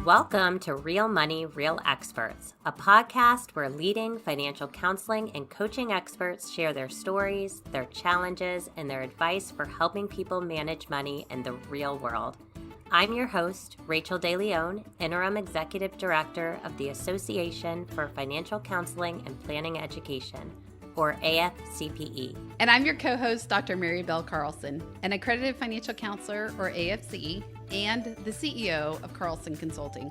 Welcome to Real Money, Real Experts, a podcast where leading financial counseling and coaching experts share their stories, their challenges, and their advice for helping people manage money in the real world. I'm your host, Rachel DeLeon, Interim Executive Director of the Association for Financial Counseling and Planning Education, or AFCPE. And I'm your co-host, Dr. Mary Bell Carlson, an accredited financial counselor, or AFCE, and the CEO of Carlson Consulting.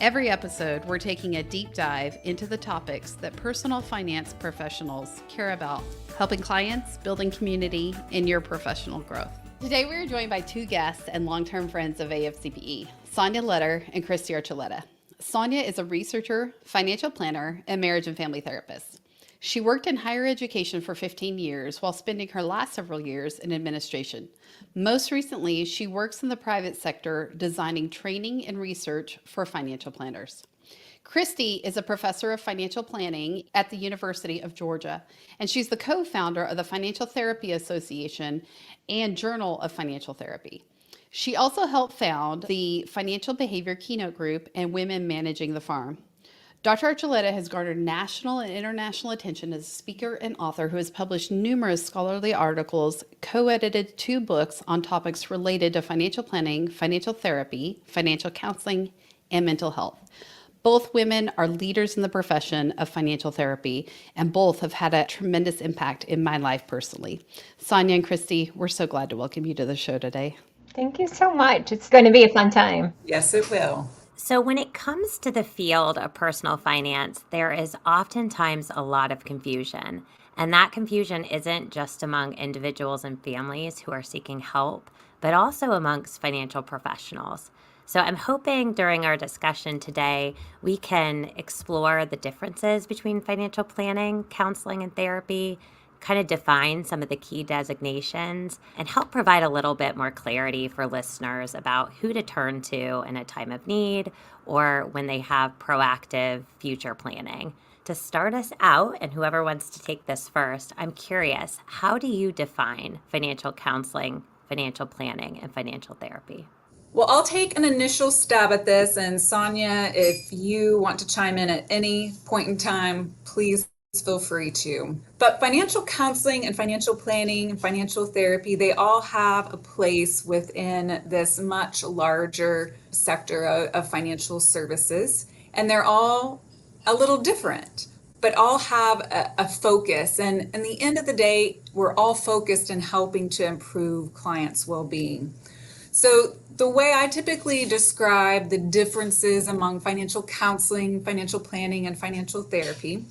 Every episode, we're taking a deep dive into the topics that personal finance professionals care about, helping clients, building community, and your professional growth. Today, we are joined by two guests and long-term friends of AFCPE, Sonya Lutter and Kristy Archuleta. Sonya is a researcher, financial planner, and marriage and family therapist. She worked in higher education for 15 years while spending her last several years in administration. Most recently, she works in the private sector designing training and research for financial planners. Kristy is a professor of financial planning at the University of Georgia, and she's the co-founder of the Financial Therapy Association and Journal of Financial Therapy. She also helped found the Financial Behavior Keynote Group and Women Managing the Farm. Dr. Archuleta has garnered national and international attention as a speaker and author who has published numerous scholarly articles, co-edited 2 books on topics related to financial planning, financial therapy, financial counseling, and mental health. Both women are leaders in the profession of financial therapy, and both have had a tremendous impact in my life personally. Sonya and Kristy, we're so glad to welcome you to the show today. Thank you so much. It's going to be a fun time. Yes, it will. So when it comes to the field of personal finance, there is oftentimes a lot of confusion. And that confusion isn't just among individuals and families who are seeking help, but also amongst financial professionals. So I'm hoping during our discussion today, we can explore the differences between financial planning, counseling, and therapy, kind of define some of the key designations, and help provide a little bit more clarity for listeners about who to turn to in a time of need or when they have proactive future planning. To start us out, and whoever wants to take this first, I'm curious, how do you define financial counseling, financial planning, and financial therapy? Well, I'll take an initial stab at this, and Sonya, if you want to chime in at any point in time, please feel free to. But financial counseling and financial planning and financial therapy, they all have a place within this much larger sector of financial services. And they're all a little different, but all have a focus. And in the end of the day, we're all focused in helping to improve clients' well-being. So the way I typically describe the differences among financial counseling, financial planning, and financial therapy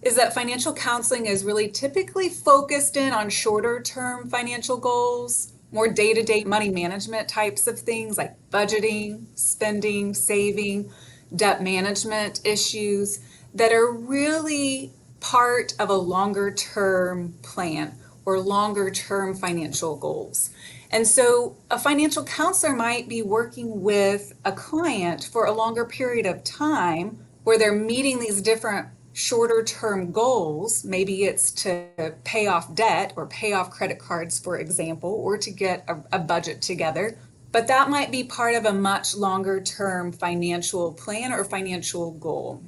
is that financial counseling is really typically focused in on shorter term financial goals, more day-to-day money management types of things like budgeting, spending, saving, debt management issues that are really part of a longer term plan or longer term financial goals. And so a financial counselor might be working with a client for a longer period of time where they're meeting these different shorter term goals. Maybe it's to pay off debt or pay off credit cards, for example, or to get a budget together. But that might be part of a much longer term financial plan or financial goal.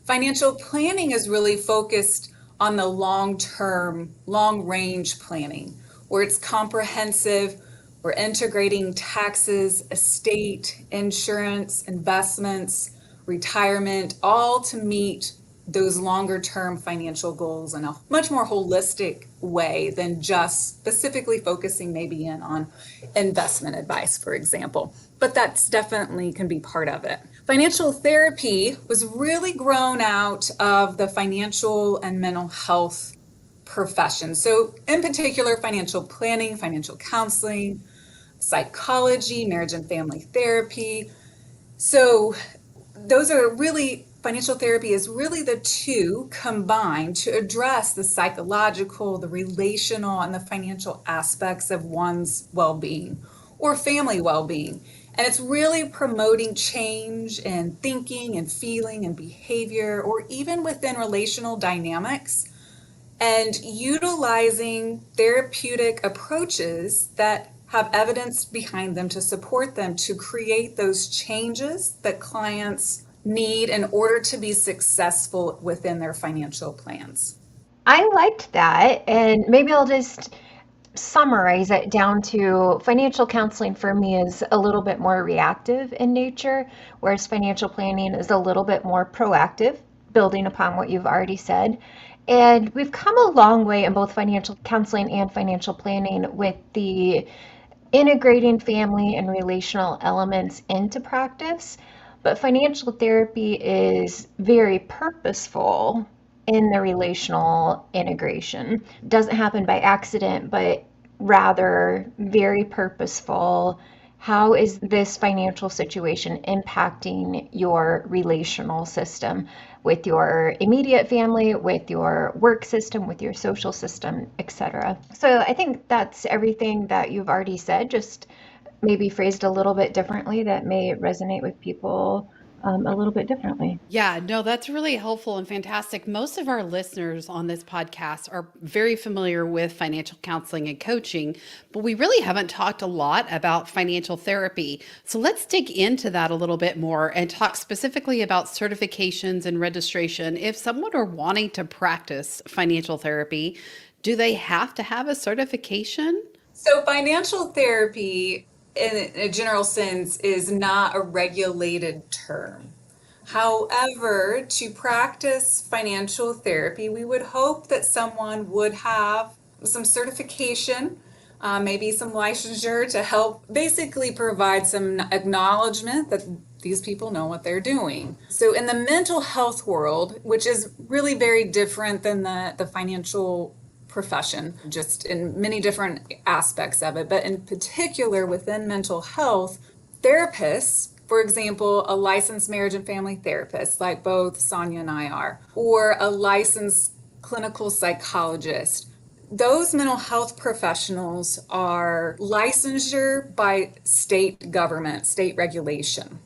Financial planning is really focused on the long term, long range planning, where it's comprehensive. We're integrating taxes, estate, insurance, investments, retirement, all to meet those longer term financial goals in a much more holistic way than just specifically focusing maybe in on investment advice, for example. But that's definitely can be part of it. Financial therapy was really grown out of the financial and mental health profession. So in particular, financial planning, financial counseling, psychology, marriage and family therapy. So those are really, financial therapy is really the two combined to address the psychological, the relational, and the financial aspects of one's well-being or family well-being. And it's really promoting change in thinking and feeling and behavior, or even within relational dynamics, and utilizing therapeutic approaches that have evidence behind them to support them to create those changes that clients need in order to be successful within their financial plans. I liked that, and maybe I'll just summarize it down to financial counseling for me is a little bit more reactive in nature, whereas financial planning is a little bit more proactive, building upon what you've already said. And we've come a long way in both financial counseling and financial planning with the integrating family and relational elements into practice. But financial therapy is very purposeful in the relational integration. It doesn't happen by accident, but rather very purposeful. How is this financial situation impacting your relational system with your immediate family, with your work system, with your social system, etc.? So I think that's everything that you've already said, just maybe phrased a little bit differently that may resonate with people a little bit differently. Yeah, no, that's really helpful and fantastic. Most of our listeners on this podcast are very familiar with financial counseling and coaching, but we really haven't talked a lot about financial therapy. So let's dig into that a little bit more and talk specifically about certifications and registration. If someone are wanting to practice financial therapy, do they have to have a certification? So, financial therapy, in a general sense, is not a regulated term. However, to practice financial therapy, we would hope that someone would have some certification, maybe some licensure to help basically provide some acknowledgement that these people know what they're doing. So in the mental health world, which is really very different than the financial profession, just in many different aspects of it, but in particular within mental health, therapists, for example, a licensed marriage and family therapist, like both Sonya and I are, or a licensed clinical psychologist, those mental health professionals are licensure by state government, state regulation.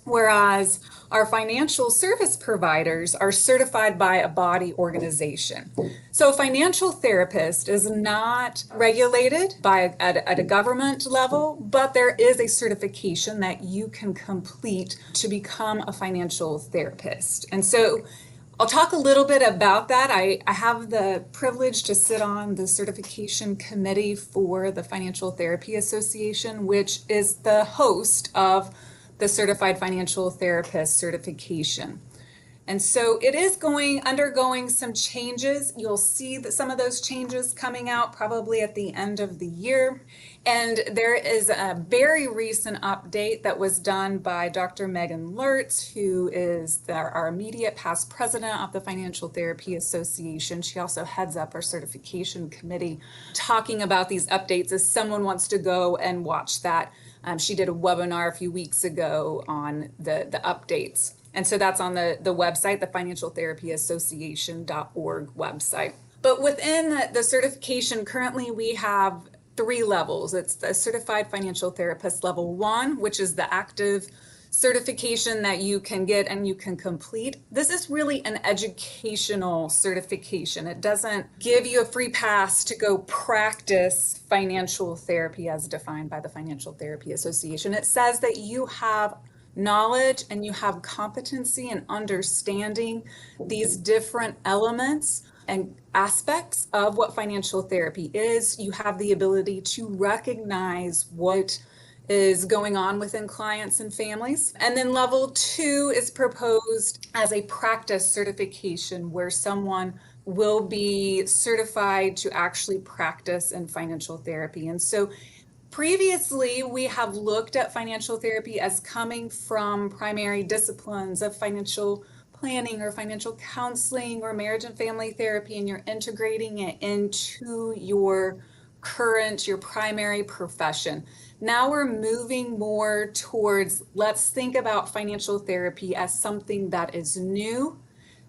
Whereas our financial service providers are certified by a body organization. So a financial therapist is not regulated at a government level, but there is a certification that you can complete to become a financial therapist. And so I'll talk a little bit about that. I have the privilege to sit on the certification committee for the Financial Therapy Association, which is the host of the Certified Financial Therapist certification. And so it is undergoing some changes. You'll see that some of those changes coming out probably at the end of the year. And there is a very recent update that was done by Dr. Megan Lurtz, who is our immediate past president of the Financial Therapy Association. She also heads up our certification committee, talking about these updates as someone wants to go and watch that. She did a webinar a few weeks ago on the updates. And so that's on the website, the financialtherapyassociation.org website. But within the certification, currently we have 3 levels. It's the Certified Financial Therapist Level 1, which is the active certification that you can get and you can complete. This is really an educational certification. It doesn't give you a free pass to go practice financial therapy as defined by the Financial Therapy Association. It says that you have knowledge and you have competency in understanding these different elements and aspects of what financial therapy is. You have the ability to recognize what is going on within clients and families. And then level 2 is proposed as a practice certification where someone will be certified to actually practice in financial therapy. And so previously, we have looked at financial therapy as coming from primary disciplines of financial planning or financial counseling or marriage and family therapy, and you're integrating it into your primary profession. Now we're moving more towards, let's think about financial therapy as something that is new,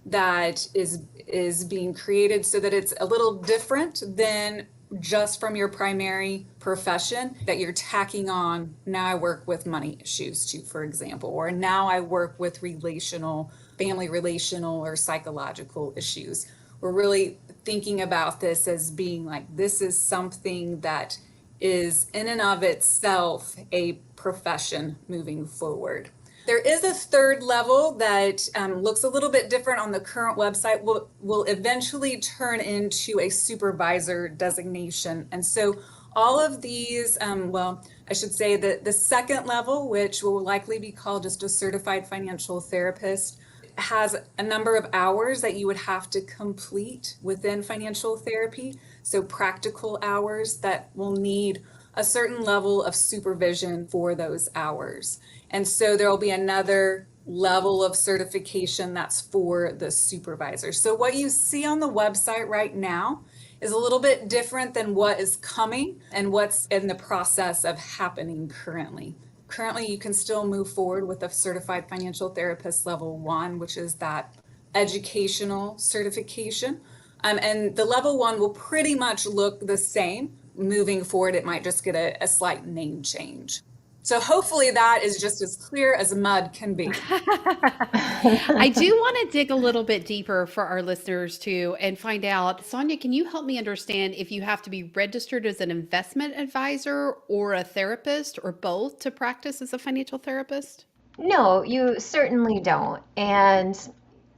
that is being created so that it's a little different than just from your primary profession, that you're tacking on, now I work with money issues too, for example, or now I work with family relational or psychological issues. We're really thinking about this as being like, this is something that is in and of itself a profession moving forward. There is a third level that looks a little bit different on the current website, will eventually turn into a supervisor designation. And so all of these, I should say that the second level, which will likely be called just a certified financial therapist, has a number of hours that you would have to complete within financial therapy. So practical hours that will need a certain level of supervision for those hours. And so there will be another level of certification that's for the supervisor. So what you see on the website right now is a little bit different than what is coming and what's in the process of happening currently. Currently, you can still move forward with a certified financial therapist level 1, which is that educational certification. And the level 1 will pretty much look the same. Moving forward, it might just get a slight name change. So hopefully that is just as clear as mud can be. I do want to dig a little bit deeper for our listeners too and find out, Sonya, can you help me understand if you have to be registered as an investment advisor or a therapist or both to practice as a financial therapist? No, you certainly don't. And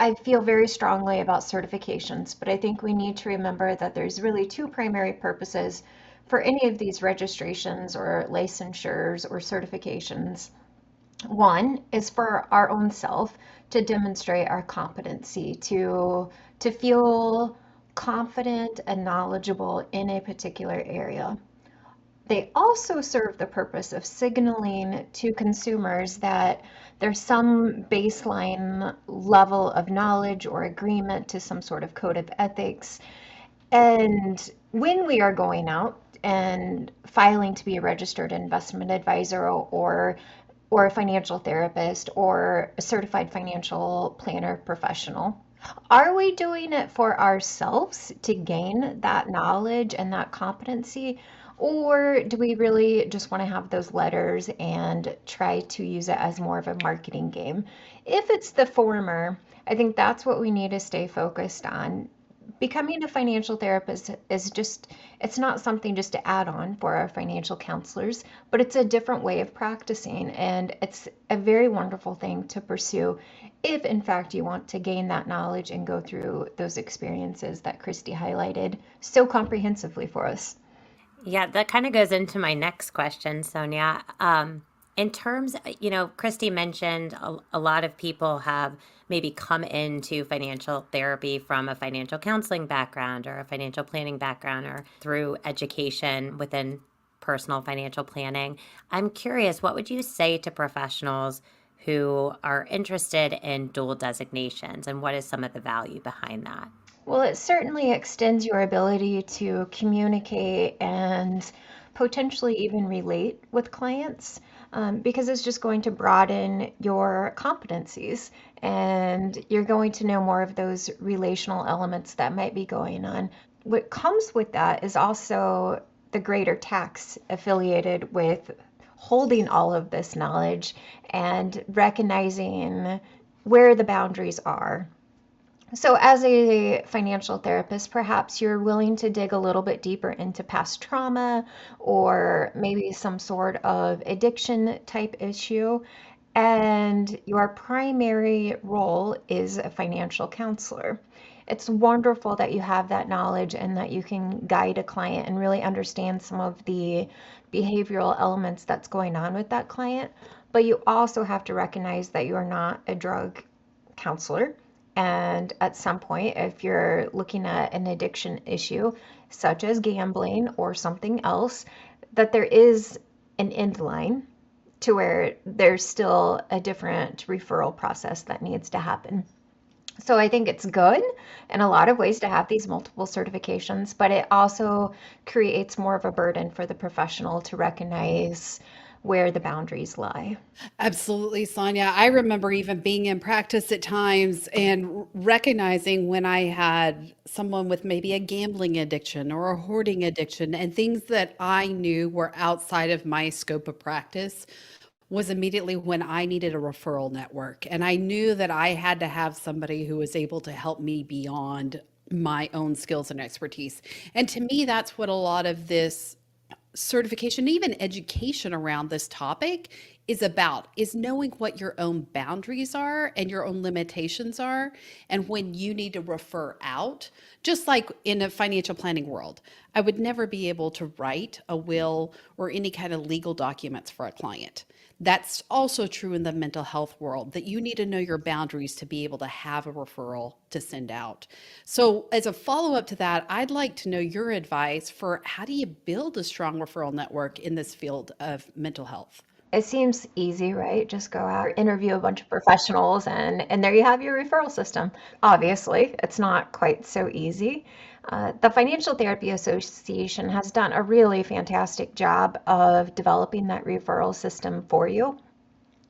I feel very strongly about certifications, but I think we need to remember that there's really two primary purposes for any of these registrations or licensures or certifications. One is for our own self to demonstrate our competency, to feel confident and knowledgeable in a particular area. They also serve the purpose of signaling to consumers that there's some baseline level of knowledge or agreement to some sort of code of ethics. And when we are going out and filing to be a registered investment advisor or a financial therapist or a certified financial planner professional, are we doing it for ourselves to gain that knowledge and that competency? Or do we really just want to have those letters and try to use it as more of a marketing game? If it's the former, I think that's what we need to stay focused on. Becoming a financial therapist is just, it's not something just to add on for our financial counselors, but it's a different way of practicing. And it's a very wonderful thing to pursue if, in fact, you want to gain that knowledge and go through those experiences that Kristy highlighted so comprehensively for us. Yeah, that kind of goes into my next question, Sonia. In terms, Kristy mentioned a lot of people have maybe come into financial therapy from a financial counseling background or a financial planning background or through education within personal financial planning. I'm curious, what would you say to professionals who are interested in dual designations, and what is some of the value behind that? Well, it certainly extends your ability to communicate and potentially even relate with clients, because it's just going to broaden your competencies and you're going to know more of those relational elements that might be going on. What comes with that is also the greater tax affiliated with holding all of this knowledge and recognizing where the boundaries are. So, as a financial therapist, perhaps you're willing to dig a little bit deeper into past trauma or maybe some sort of addiction type issue. And your primary role is a financial counselor. It's wonderful that you have that knowledge and that you can guide a client and really understand some of the behavioral elements that's going on with that client. But you also have to recognize that you're not a drug counselor. And at some point, if you're looking at an addiction issue, such as gambling or something else, that there is an end line to where there's still a different referral process that needs to happen. So I think it's good in a lot of ways to have these multiple certifications, but it also creates more of a burden for the professional to recognize where the boundaries lie. Absolutely, Sonia. I remember even being in practice at times and recognizing when I had someone with maybe a gambling addiction or a hoarding addiction and things that I knew were outside of my scope of practice was immediately when I needed a referral network. And I knew that I had to have somebody who was able to help me beyond my own skills and expertise. And to me, that's what a lot of this certification, even education around this topic is about, is knowing what your own boundaries are and your own limitations are, and when you need to refer out. Just like in a financial planning world, I would never be able to write a will or any kind of legal documents for a client. That's also true in the mental health world, that you need to know your boundaries to be able to have a referral to send out. So, as a follow up to that, I'd like to know your advice for how do you build a strong referral network in this field of mental health? It seems easy, right? Just go out, interview a bunch of professionals, and there you have your referral system. Obviously, it's not quite so easy. The Financial Therapy Association has done a really fantastic job of developing that referral system for you.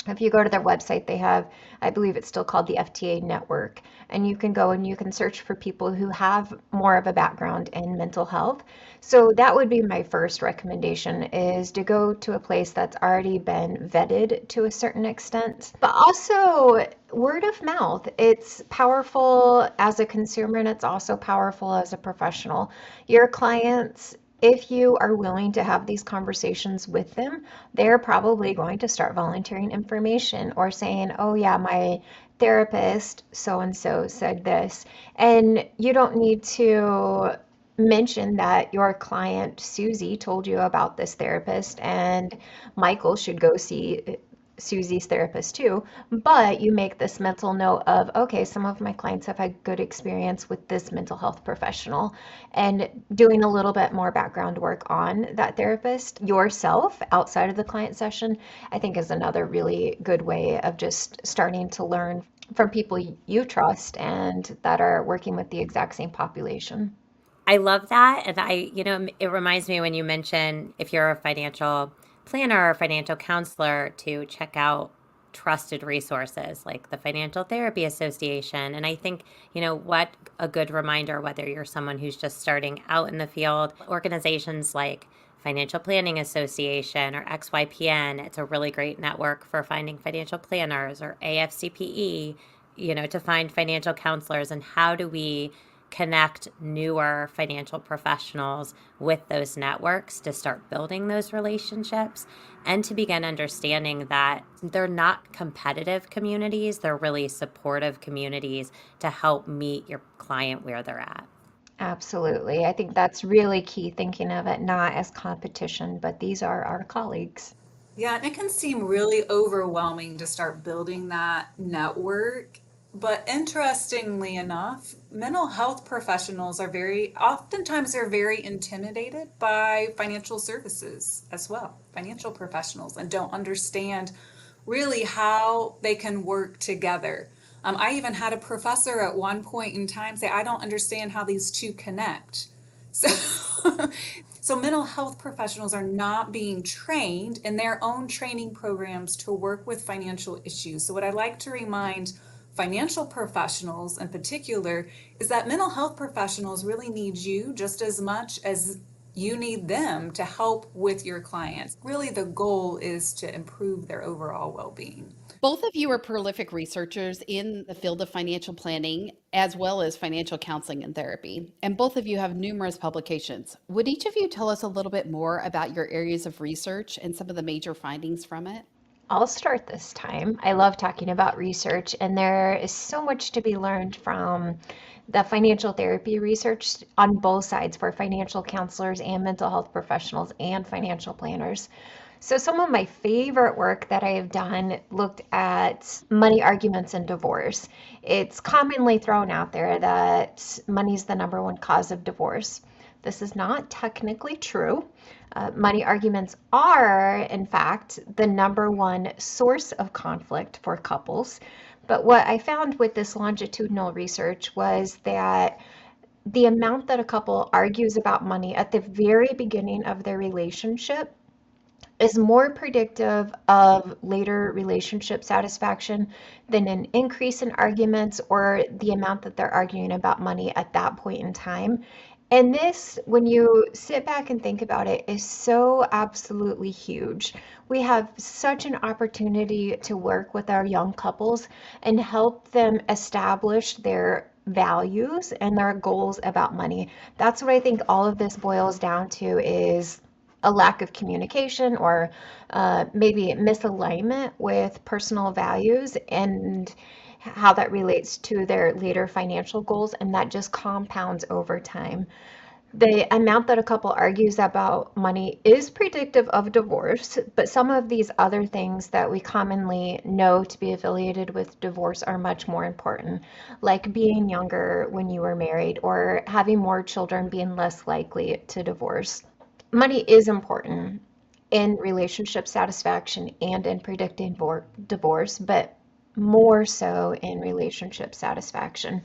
If you go to their website, they have, I believe it's still called the FTA Network, and you can go and you can search for people who have more of a background in mental health. So that would be my first recommendation, is to go to a place that's already been vetted to a certain extent. But also word of mouth. It's powerful as a consumer and it's also powerful as a professional. Your clients, if you are willing to have these conversations with them, they're probably going to start volunteering information or saying, oh, yeah, my therapist so and so said this. And you don't need to mention that your client Susie told you about this therapist and Michael should go see Susie's therapist too, but you make this mental note of, okay, some of my clients have had good experience with this mental health professional, and doing a little bit more background work on that therapist yourself outside of the client session, I think is another really good way of just starting to learn from people you trust and that are working with the exact same population. I love that. And it reminds me when you mention if you're a financial planner or financial counselor to check out trusted resources like the Financial Therapy Association. And I think, what a good reminder, whether you're someone who's just starting out in the field, organizations like Financial Planning Association or XYPN, it's a really great network for finding financial planners, or AFCPE, to find financial counselors. And how do we connect newer financial professionals with those networks to start building those relationships and to begin understanding that they're not competitive communities, they're really supportive communities to help meet your client where they're at. Absolutely. I think that's really key, thinking of it not as competition, but these are our colleagues. Yeah, and it can seem really overwhelming to start building that network. But interestingly enough, mental health professionals are oftentimes they're very intimidated by financial services as well, financial professionals, and don't understand really how they can work together. I even had a professor at one point in time say, I don't understand how these two connect. So, so mental health professionals are not being trained in their own training programs to work with financial issues. So what I like to remind financial professionals in particular is that mental health professionals really need you just as much as you need them to help with your clients. Really, the goal is to improve their overall well-being. Both of you are prolific researchers in the field of financial planning, as well as financial counseling and therapy, and both of you have numerous publications. Would each of you tell us a little bit more about your areas of research and some of the major findings from it? I'll start this time. I love talking about research, and there is so much to be learned from the financial therapy research on both sides for financial counselors and mental health professionals and financial planners. So some of my favorite work that I have done looked at money arguments and divorce. It's commonly thrown out there that money is the number one cause of divorce. This is not technically true. Money arguments are, in fact, the number one source of conflict for couples. But what I found with this longitudinal research was that the amount that a couple argues about money at the very beginning of their relationship is more predictive of later relationship satisfaction than an increase in arguments or the amount that they're arguing about money at that point in time. And this, when you sit back and think about it, is so absolutely huge. We have such an opportunity to work with our young couples and help them establish their values and their goals about money. That's what I think all of this boils down to, is a lack of communication or maybe misalignment with personal values and how that relates to their later financial goals, and that just compounds over time. The amount that a couple argues about money is predictive of divorce, but some of these other things that we commonly know to be affiliated with divorce are much more important, like being younger when you were married or having more children being less likely to divorce. Money is important in relationship satisfaction and in predicting divorce, but more so in relationship satisfaction.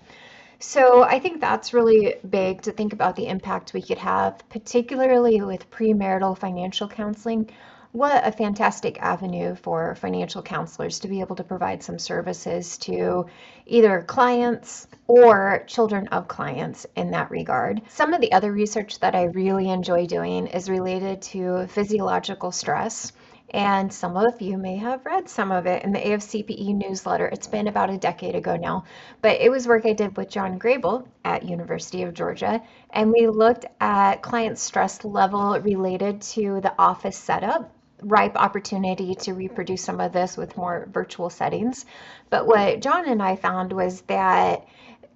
So I think that's really big to think about the impact we could have, particularly with premarital financial counseling. What a fantastic avenue for financial counselors to be able to provide some services to either clients or children of clients in that regard. Some of the other research that I really enjoy doing is related to physiological stress. And some of you may have read some of it in the AFCPE newsletter. It's been about a decade ago now, but it was work I did with John Grable at University of Georgia, and we looked at client stress level related to the office setup. Ripe opportunity to reproduce some of this with more virtual settings. But what John and I found was that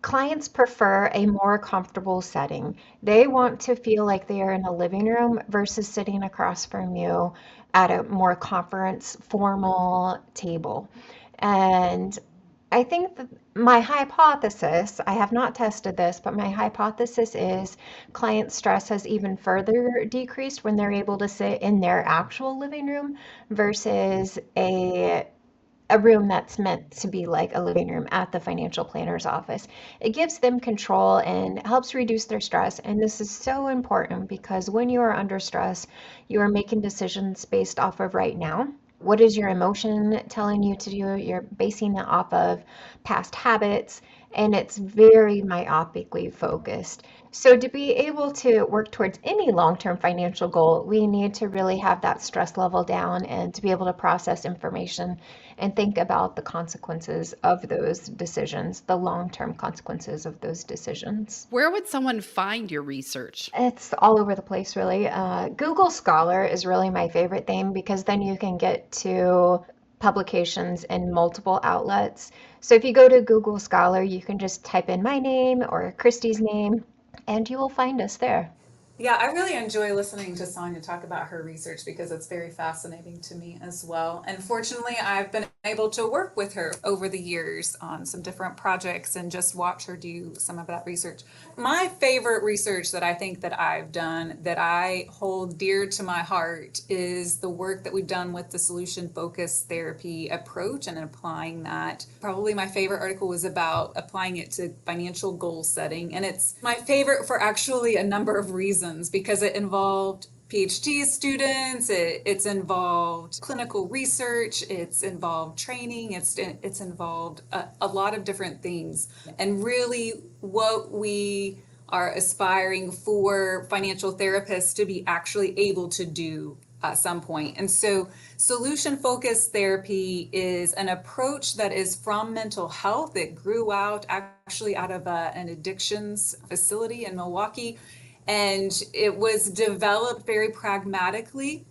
clients prefer a more comfortable setting. They want to feel like they are in a living room versus sitting across from you at a more conference formal table. And I think that my hypothesis, I have not tested this, but my hypothesis is client stress has even further decreased when they're able to sit in their actual living room versus a room that's meant to be like a living room at the financial planner's office. It gives them control and helps reduce their stress. And this is so important because when you are under stress, you are making decisions based off of right now. What is your emotion telling you to do? You're basing it off of past habits, and it's very myopically focused. So, to be able to work towards any long term financial goal, we need to really have that stress level down and to be able to process information and think about the consequences of those decisions, the long term consequences of those decisions. Where would someone find your research? It's all over the place, really. Google Scholar is really my favorite thing because then you can get to publications in multiple outlets. So if you go to Google Scholar, you can just type in my name or Kristy's name, and you will find us there. Yeah, I really enjoy listening to Sonya talk about her research because it's very fascinating to me as well. And fortunately, I've been able to work with her over the years on some different projects and just watch her do some of that research. My favorite research that I think that I've done that I hold dear to my heart is the work that we've done with the solution focused therapy approach and applying that. Probably my favorite article was about applying it to financial goal setting. And it's my favorite for actually a number of reasons because it involved PhD students, it's involved clinical research, it's involved training, it's involved a lot of different things. And really what we are aspiring for financial therapists to be actually able to do at some point. And so solution focused therapy is an approach that is from mental health. It grew out actually out of an addictions facility in Milwaukee. And it was developed very pragmatically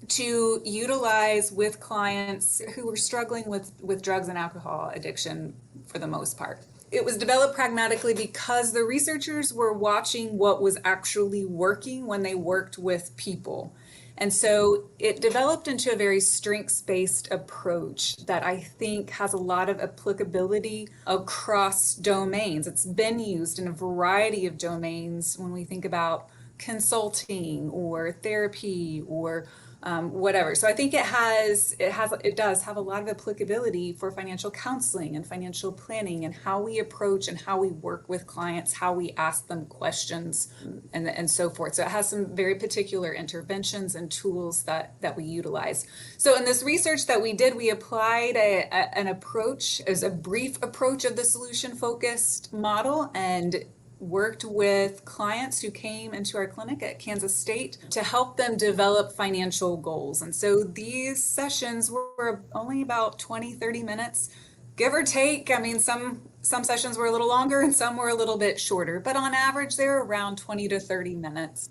to utilize with clients who were struggling with drugs and alcohol addiction for the most part. It was developed pragmatically because the researchers were watching what was actually working when they worked with people. And so it developed into a very strengths-based approach that I think has a lot of applicability across domains. It's been used in a variety of domains when we think about consulting or therapy or whatever. So I think it does have a lot of applicability for financial counseling and financial planning and how we approach and how we work with clients, how we ask them questions and so forth. So it has some very particular interventions and tools that we utilize. So in this research that we did, we applied an approach as a brief approach of the solution focused model and worked with clients who came into our clinic at Kansas State to help them develop financial goals. And so these sessions were only about 20, 30 minutes, give or take. I mean, some sessions were a little longer and some were a little bit shorter, but on average, they're around 20 to 30 minutes.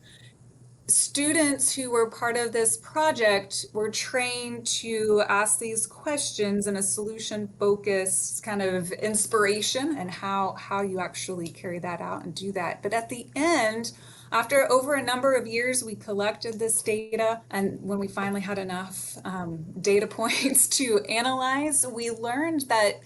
students who were part of this project were trained to ask these questions in a solution focused kind of inspiration, and how you actually carry that out and do that. But at the end, after over a number of years, we collected this data, and when we finally had enough data points to analyze, we learned that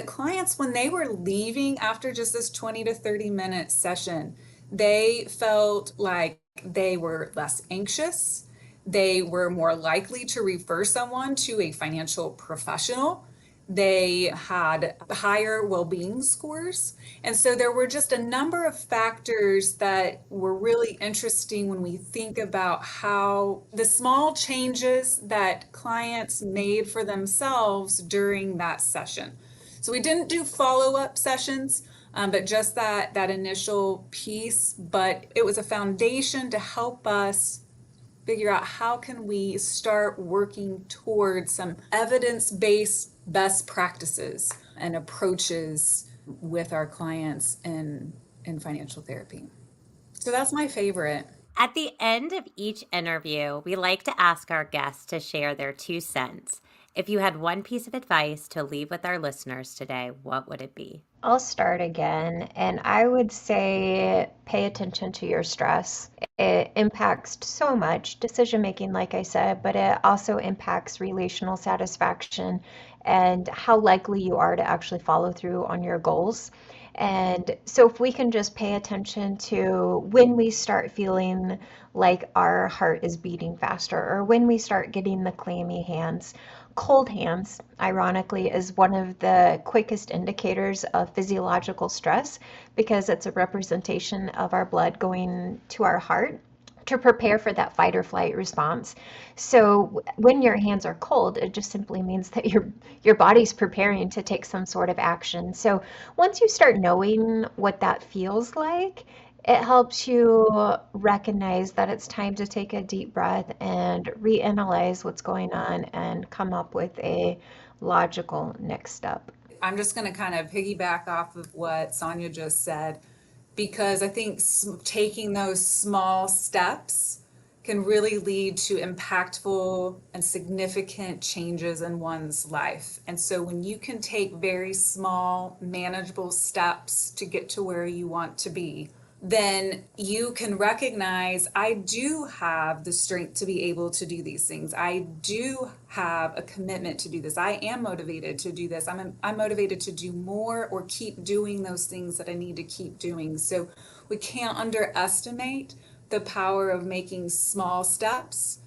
clients, when they were leaving after just this 20 to 30 minute session, they felt like they were less anxious. They were more likely to refer someone to a financial professional. They had higher well-being scores. And so there were just a number of factors that were really interesting when we think about how the small changes that clients made for themselves during that session. So we didn't do follow-up sessions, but just that initial piece. But it was a foundation to help us figure out how can we start working towards some evidence-based best practices and approaches with our clients in financial therapy. So that's my favorite. At the end of each interview, we like to ask our guests to share their 2 cents. If you had one piece of advice to leave with our listeners today, what would it be? I'll start again, and I would say pay attention to your stress. It impacts so much decision making, like I said, but it also impacts relational satisfaction and how likely you are to actually follow through on your goals. And so, if we can just pay attention to when we start feeling like our heart is beating faster, or when we start getting the clammy hands, cold hands, ironically, is one of the quickest indicators of physiological stress because it's a representation of our blood going to our heart to prepare for that fight or flight response. So when your hands are cold, it just simply means that your body's preparing to take some sort of action. So once you start knowing what that feels like, it helps you recognize that it's time to take a deep breath and reanalyze what's going on and come up with a logical next step. I'm just going to kind of piggyback off of what Sonya just said, because I think taking those small steps can really lead to impactful and significant changes in one's life. And so when you can take very small, manageable steps to get to where you want to be, then you can recognize, I do have the strength to be able to do these things. I do have a commitment to do this. I am motivated to do this. I'm motivated to do more or keep doing those things that I need to keep doing. So we can't underestimate the power of making small steps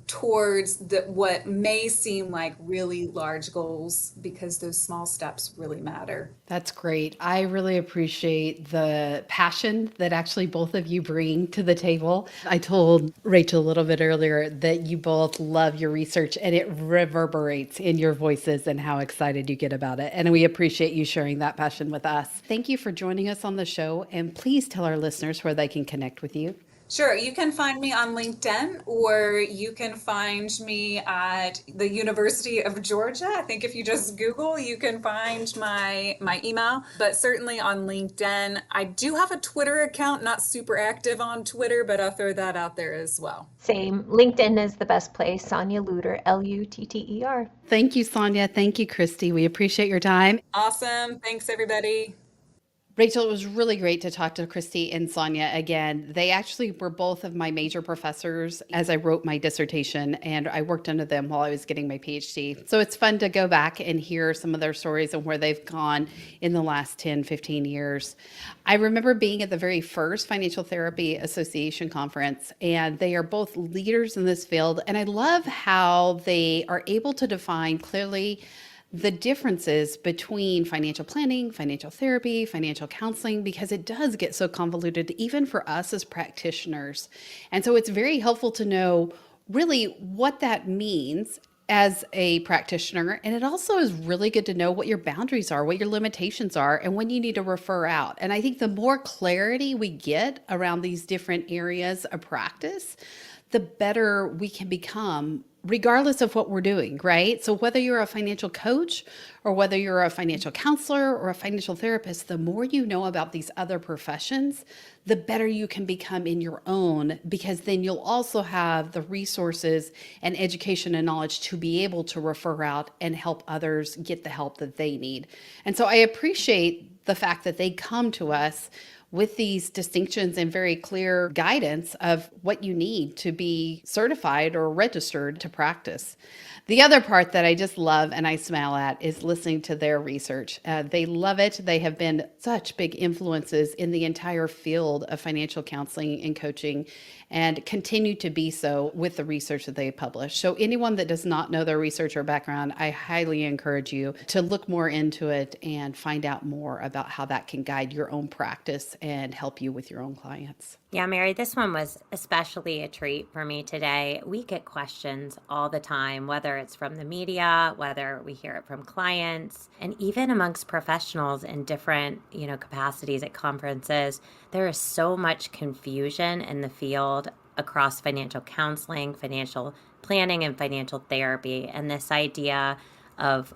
towards what may seem like really large goals, because those small steps really matter. That's great. I really appreciate the passion that actually both of you bring to the table. I told Rachel a little bit earlier that you both love your research and it reverberates in your voices and how excited you get about it. And we appreciate you sharing that passion with us. Thank you for joining us on the show. And please tell our listeners where they can connect with you. Sure. You can find me on LinkedIn, or you can find me at the University of Georgia. I think if you just Google, you can find my email, but certainly on LinkedIn. I do have a Twitter account, not super active on Twitter, but I'll throw that out there as well. Same. LinkedIn is the best place. Sonya Lutter, Lutter. Thank you, Sonya. Thank you, Kristy. We appreciate your time. Awesome. Thanks, everybody. Rachel, it was really great to talk to Kristy and Sonya again. They actually were both of my major professors as I wrote my dissertation, and I worked under them while I was getting my PhD. So it's fun to go back and hear some of their stories and where they've gone in the last 10, 15 years. I remember being at the very first Financial Therapy Association conference, and they are both leaders in this field. And I love how they are able to define clearly the differences between financial planning, financial therapy, financial counseling, because it does get so convoluted even for us as practitioners. And so it's very helpful to know really what that means as a practitioner. And it also is really good to know what your boundaries are, what your limitations are, and when you need to refer out. And I think the more clarity we get around these different areas of practice, the better we can become regardless of what we're doing, right? So whether you're a financial coach or whether you're a financial counselor or a financial therapist, the more you know about these other professions, the better you can become in your own, because then you'll also have the resources and education and knowledge to be able to refer out and help others get the help that they need. And so I appreciate the fact that they come to us with these distinctions and very clear guidance of what you need to be certified or registered to practice. The other part that I just love and I smile at is listening to their research. They love it. They have been such big influences in the entire field of financial counseling and coaching, and continue to be so with the research that they publish. So anyone that does not know their research or background, I highly encourage you to look more into it and find out more about how that can guide your own practice and help you with your own clients. Yeah, Mary, this one was especially a treat for me today. We get questions all the time, whether it's from the media, whether we hear it from clients, and even amongst professionals in different, capacities at conferences. There is so much confusion in the field across financial counseling, financial planning, and financial therapy. And this idea of,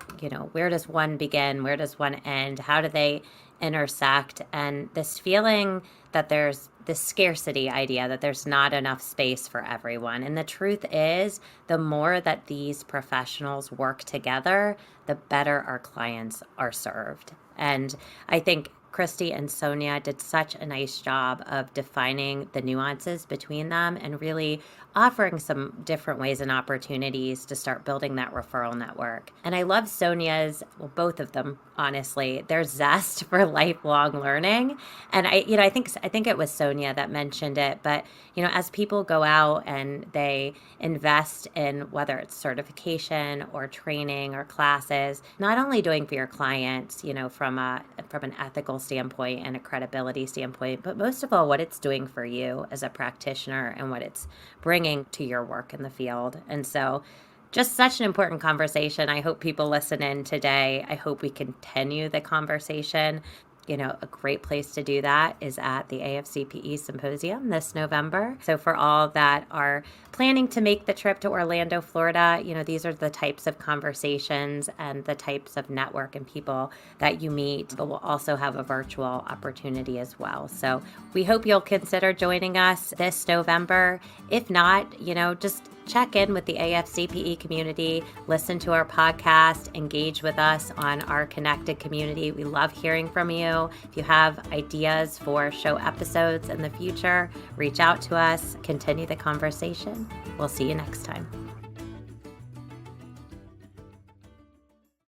where does one begin? Where does one end? How do they intersect? And this feeling that there's this scarcity idea, that there's not enough space for everyone. And the truth is, the more that these professionals work together, the better our clients are served. And I think Kristy and Sonya did such a nice job of defining the nuances between them and really offering some different ways and opportunities to start building that referral network. And I love Sonya's, well, both of them, honestly, their zest for lifelong learning. And I think it was Sonya that mentioned it, but as people go out and they invest in whether it's certification or training or classes, not only doing for your clients, from an ethical standpoint and a credibility standpoint, but most of all, what it's doing for you as a practitioner and what it's bringing to your work in the field. And so just such an important conversation. I hope people listen in today. I hope we continue the conversation. A great place to do that is at the AFCPE Symposium this November. So for all that are planning to make the trip to Orlando, Florida, these are the types of conversations and the types of network and people that you meet, but we'll also have a virtual opportunity as well. So we hope you'll consider joining us this November. If not, just check in with the AFCPE community, listen to our podcast, engage with us on our connected community. We love hearing from you. If you have ideas for show episodes in the future, reach out to us, continue the conversation. We'll see you next time.